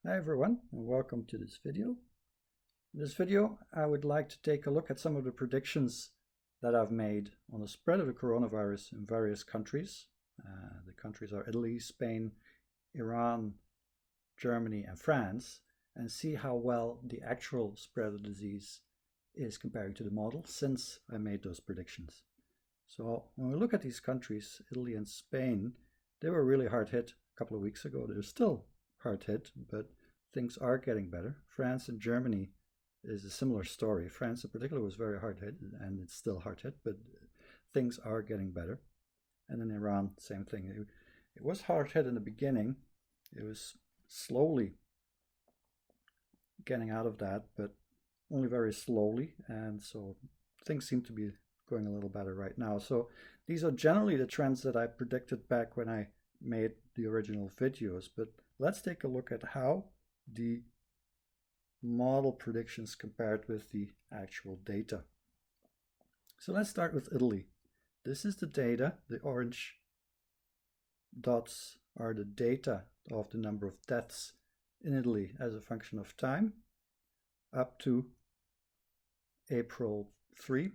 Hi everyone, and welcome to this video. In this video, I would like to take a look at some of the predictions that I've made on the spread of the coronavirus in various countries. The countries are Italy, Spain, Iran, Germany, and France, and see how well the actual spread of the disease is comparing to the model since I made those predictions. So when we look at these countries, Italy and Spain, they were really hard hit a couple of weeks ago. They're still hard hit, but things are getting better. France and Germany is a similar story. France in particular was very hard hit, and it's still hard hit, but things are getting better. And in Iran, same thing. It was hard hit in the beginning. It was slowly getting out of that, but only very slowly, and so things seem to be going a little better right now. So these are generally the trends that I predicted back when I made the original videos, but let's take a look at how the model predictions compared with the actual data. So let's start with Italy. This is the data. The orange dots are the data of the number of deaths in Italy as a function of time up to April 3,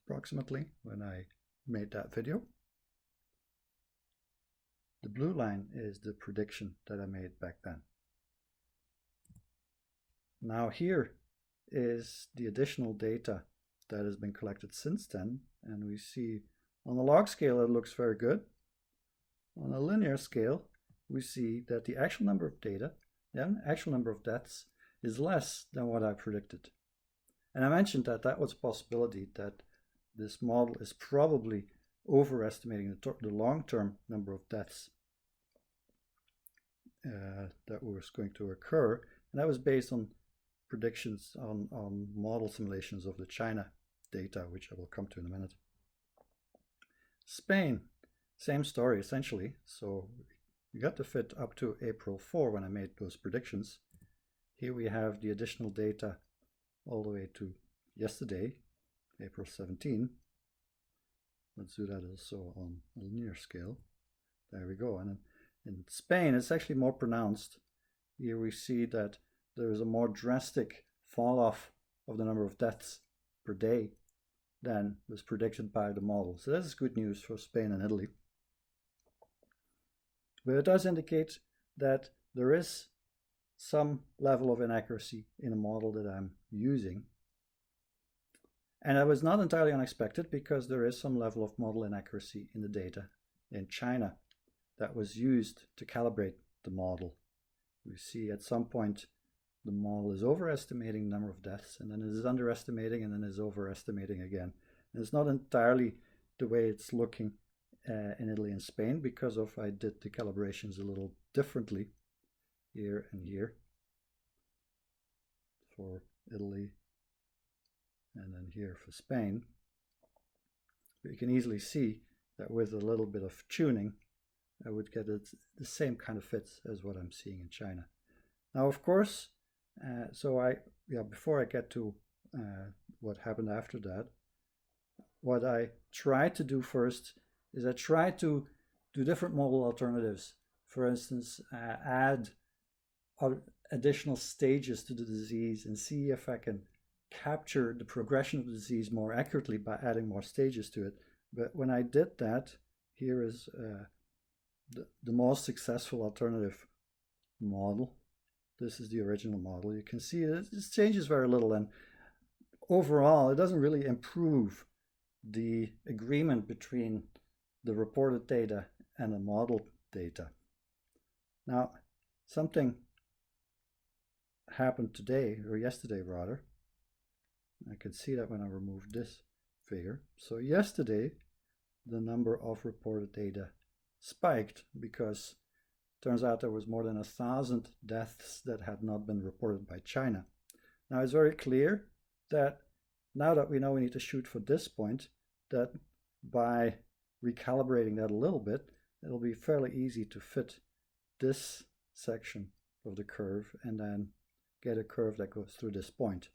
approximately, when I made that video. The blue line is the prediction that I made back then. Now here is the additional data that has been collected since then, and we see on the log scale it looks very good. On a linear scale, we see that the actual number of actual number of deaths is less than what I predicted. And I mentioned that that was a possibility, that this model is probably overestimating the long-term number of deaths that was going to occur. And that was based on predictions on model simulations of the China data, which I will come to in a minute. Spain, same story essentially. So we got to fit up to April 4 when I made those predictions. Here we have the additional data all the way to yesterday, April 17. Let's do that also on a linear scale. There we go. And in Spain, it's actually more pronounced. Here we see that there is a more drastic fall off of the number of deaths per day than was predicted by the model. So this is good news for Spain and Italy. But it does indicate that there is some level of inaccuracy in a model that I'm using. And that was not entirely unexpected, because there is some level of model inaccuracy in the data in China that was used to calibrate the model. We see at some point the model is overestimating the number of deaths, and then it is underestimating, and then is overestimating again. And it's not entirely the way it's looking in Italy and Spain, because I did the calibrations a little differently here and here for Italy, and then here for Spain. But you can easily see that with a little bit of tuning, I would get the same kind of fits as what I'm seeing in China. Now, of course, before I get to what happened after that, what I tried to do first is I tried to do different model alternatives. For instance, add additional stages to the disease and see if I can capture the progression of the disease more accurately by adding more stages to it. But when I did that, here is the most successful alternative model. This is the original model. You can see it changes very little, and overall it doesn't really improve the agreement between the reported data and the model data. Now, something happened today, or yesterday rather. I can see that when I remove this figure. So yesterday the number of reported data spiked, because it turns out there was more than 1,000 deaths that had not been reported by China. Now it's very clear that now that we know we need to shoot for this point, that by recalibrating that a little bit, it'll be fairly easy to fit this section of the curve and then get a curve that goes through this point.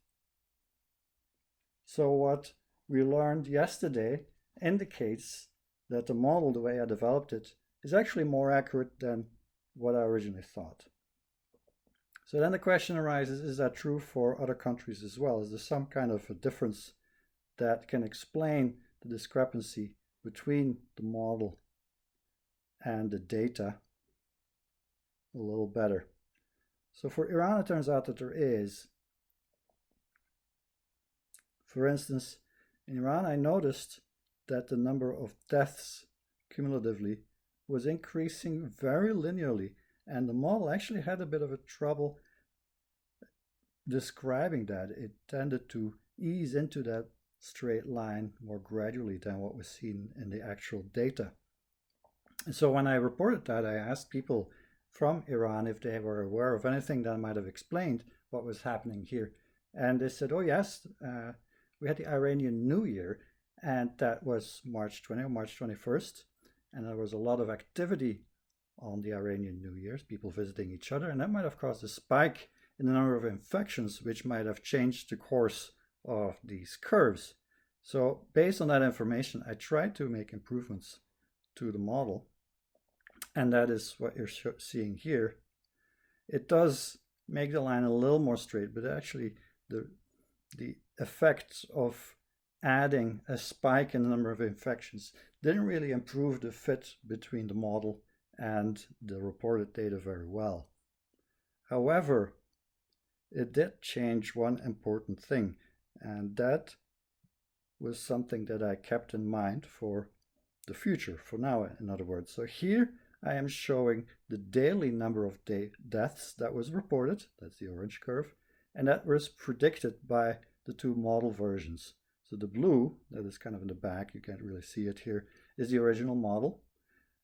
So what we learned yesterday indicates that the model, the way I developed it, is actually more accurate than what I originally thought. So then the question arises, is that true for other countries as well? Is there some kind of a difference that can explain the discrepancy between the model and the data a little better? So for Iran, it turns out that there is. For instance, in Iran, I noticed that the number of deaths cumulatively was increasing very linearly, and the model actually had a bit of a trouble describing that. It tended to ease into that straight line more gradually than what was seen in the actual data. And so when I reported that, I asked people from Iran if they were aware of anything that might have explained what was happening here. And they said, oh yes, we had the Iranian New Year, and that was March 20 or March 21st. And there was a lot of activity on the Iranian New Year's, people visiting each other, and that might have caused a spike in the number of infections, which might have changed the course of these curves. So based on that information, I tried to make improvements to the model, and that is what you're seeing here. It does make the line a little more straight, but actually the effects of adding a spike in the number of infections didn't really improve the fit between the model and the reported data very well. However, it did change one important thing, and that was something that I kept in mind for the future, for now, in other words. So here I am showing the daily number of deaths that was reported, that's the orange curve, and that was predicted by the two model versions. So the blue, that is kind of in the back, you can't really see it here, is the original model,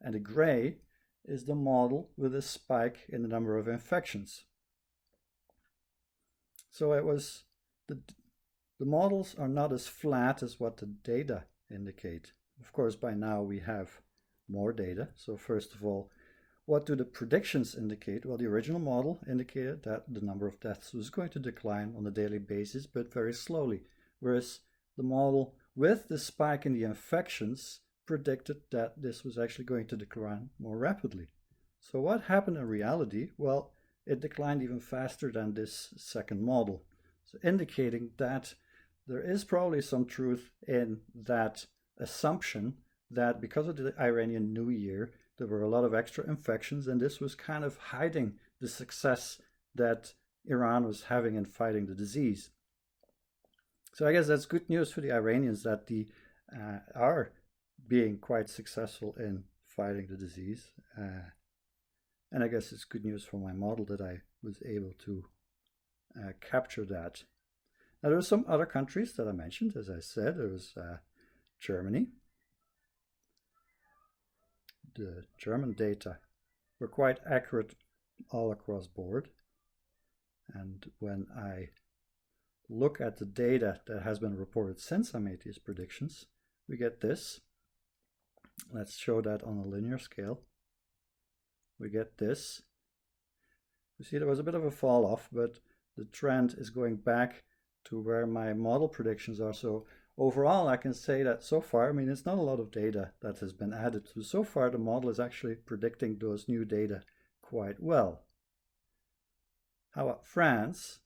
and the gray is the model with a spike in the number of infections. So it was the models are not as flat as what the data indicate. Of course, by now we have more data. So first of all, what do the predictions indicate? Well, the original model indicated that the number of deaths was going to decline on a daily basis, but very slowly, whereas the model with the spike in the infections predicted that this was actually going to decline more rapidly. So what happened in reality? Well, it declined even faster than this second model, so indicating that there is probably some truth in that assumption that because of the Iranian New Year, there were a lot of extra infections, and this was kind of hiding the success that Iran was having in fighting the disease. So I guess that's good news for the Iranians that they are being quite successful in fighting the disease. And I guess it's good news for my model that I was able to capture that. Now, there were some other countries that I mentioned. As I said, there was Germany. The German data were quite accurate all across board. And when I look at the data that has been reported since I made these predictions, we get this. Let's show that on a linear scale. We get this. You see there was a bit of a fall off, but the trend is going back to where my model predictions are. So overall, I can say that so far, I mean, it's not a lot of data that has been added to. So far, the model is actually predicting those new data quite well. How about France?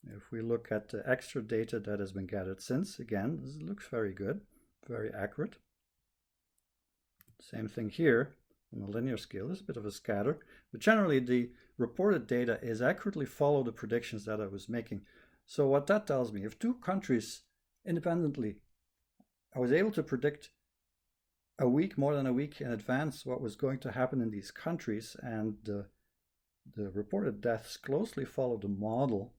If we look at the extra data that has been gathered since, again, this looks very good, very accurate. Same thing here on the linear scale. There's a bit of a scatter, but generally the reported data is accurately follow the predictions that I was making. So what that tells me, if two countries independently, I was able to predict a week, more than a week in advance, what was going to happen in these countries, and the reported deaths closely follow the model,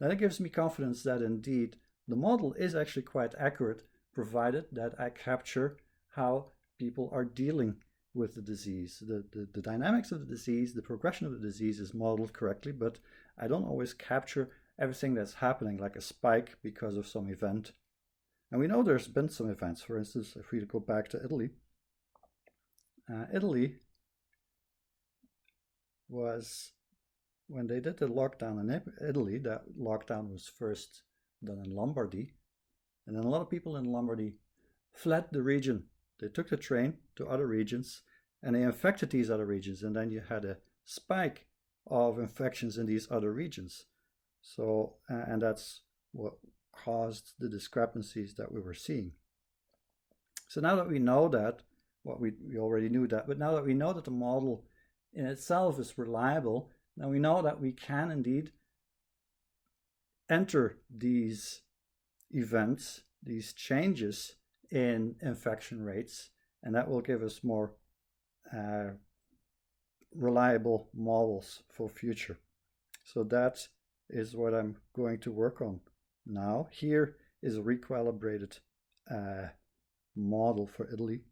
then it gives me confidence that indeed the model is actually quite accurate, provided that I capture how people are dealing with the disease. The dynamics of the disease, the progression of the disease is modeled correctly, but I don't always capture everything that's happening, like a spike because of some event. And we know there's been some events. For instance, if we go back to Italy, Italy was, when they did the lockdown in Italy, that lockdown was first done in Lombardy, and then a lot of people in Lombardy fled the region. They took the train to other regions and they infected these other regions, and then you had a spike of infections in these other regions. So, and that's what caused the discrepancies that we were seeing. So now that we know that, we already knew that, but now that we know that the model in itself is reliable, now we know that we can indeed enter these events, these changes in infection rates, and that will give us more reliable models for future. So that is what I'm going to work on now. Here is a recalibrated model for Italy.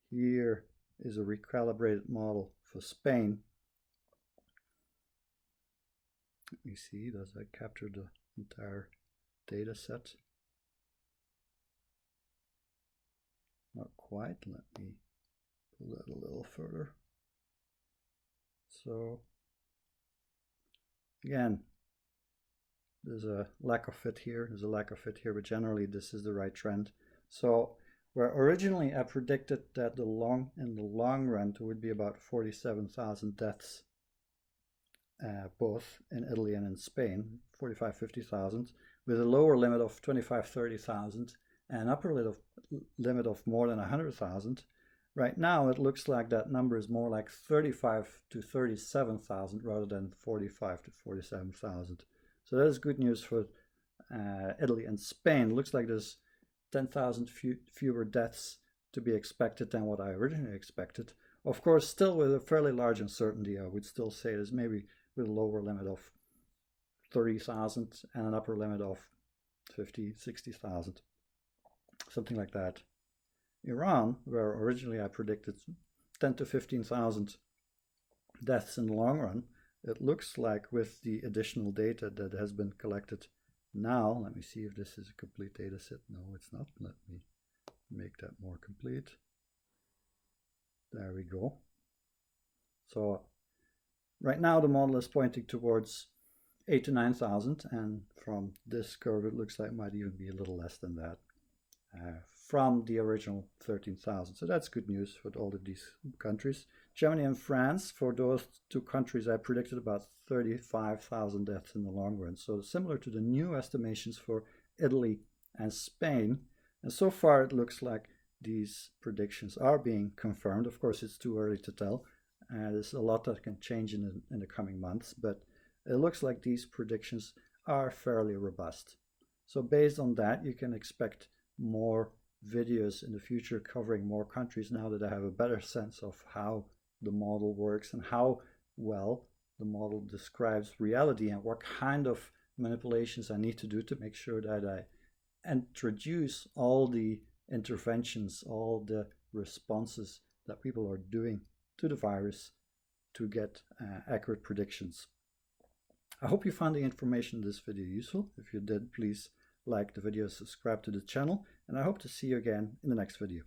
Here is a recalibrated model for Spain. Let me see, does that capture the entire data set? Not quite. Let me pull that a little further. So again, there's a lack of fit here, but generally this is the right trend. So where originally I predicted that in the long run there would be about 47,000 deaths, both in Italy and in Spain, 45-50,000, with a lower limit of 25-30,000 and an upper limit of more than 100,000. Right now it looks like that number is more like 35-37,000 rather than 45-47,000. So that is good news for Italy and Spain. It looks like there's 10,000 fewer deaths to be expected than what I originally expected. Of course, still with a fairly large uncertainty, I would still say there's maybe with a lower limit of 30,000 and an upper limit of 50-60,000, something like that. Iran, where originally I predicted 10 to 15,000 deaths in the long run, it looks like with the additional data that has been collected now, let me see if this is a complete data set. No, it's not. Let me make that more complete. There we go. So right now the model is pointing towards 8 to 9,000, and from this curve it looks like it might even be a little less than that from the original 13,000. So that's good news for all of these countries. Germany and France, for those two countries, I predicted about 35,000 deaths in the long run. So similar to the new estimations for Italy and Spain. And so far it looks like these predictions are being confirmed. Of course, it's too early to tell. There's a lot that can change in the coming months, but it looks like these predictions are fairly robust. So based on that, you can expect more videos in the future covering more countries now that I have a better sense of how the model works and how well the model describes reality and what kind of manipulations I need to do to make sure that I introduce all the interventions, all the responses that people are doing to the virus to get accurate predictions. I hope you found the information in this video useful. If you did, please like the video, subscribe to the channel, and I hope to see you again in the next video.